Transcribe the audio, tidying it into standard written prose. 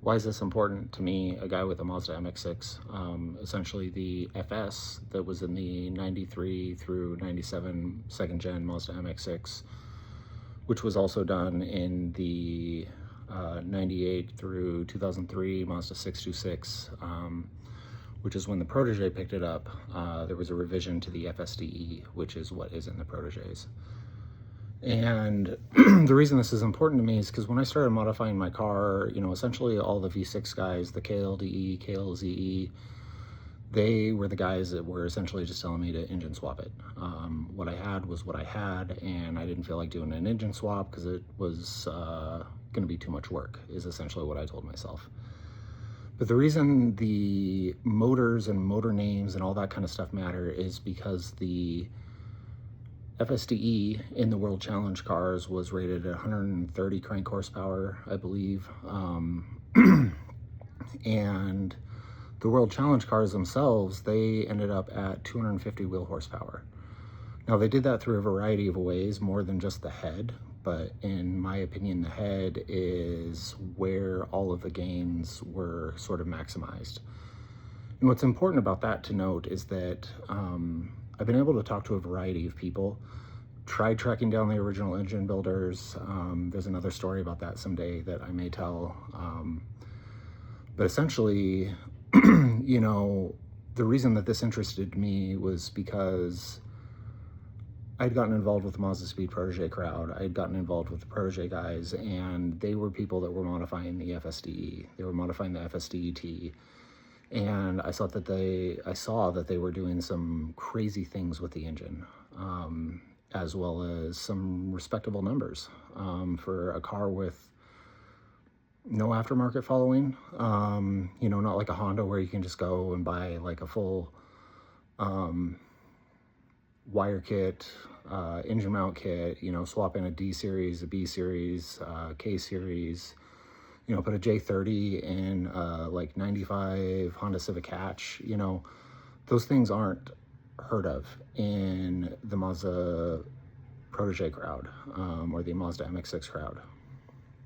Why is this important to me, a guy with a Mazda MX-6? Essentially the FS that was in the 93 through 97 second gen Mazda MX-6, which was also done in the 98 through 2003 Mazda 626, which is when the Protege picked it up. There was a revision to the FSDE, which is what is in the Proteges. And the reason this is important to me is because when I started modifying my car, essentially all the V6 guys, the KLDE, KLZE, they were the guys that were essentially just telling me to engine swap it. What I had was what I had, and I didn't feel like doing an engine swap because it was going to be too much work, is essentially what I told myself. But the reason the motors and motor names and all that kind of stuff matter is because the FSDE in the World Challenge cars was rated at 130 crank horsepower, I believe. And the World Challenge cars themselves, they ended up at 250 wheel horsepower. Now, they did that through a variety of ways, more than just the head, but in my opinion, the head is where all of the gains were sort of maximized. And what's important about that to note is that I've been able to talk to a variety of people, tried tracking down the original engine builders. There's another story about that someday that I may tell. But essentially, the reason that this interested me was because I'd gotten involved with the Mazda Speed Protege crowd. I'd gotten involved with the Protege guys, and they were people that were modifying the FSDE. They were modifying the FSDET. And I saw that they were doing some crazy things with the engine, as well as some respectable numbers for a car with no aftermarket following. Not like a Honda where you can just go and buy like a full wire kit, engine mount kit, swap in a D series, a B series, K series. Put a J30 in like 95 Honda Civic hatch. Those things aren't heard of in the Mazda Protege crowd or the Mazda MX-6 crowd.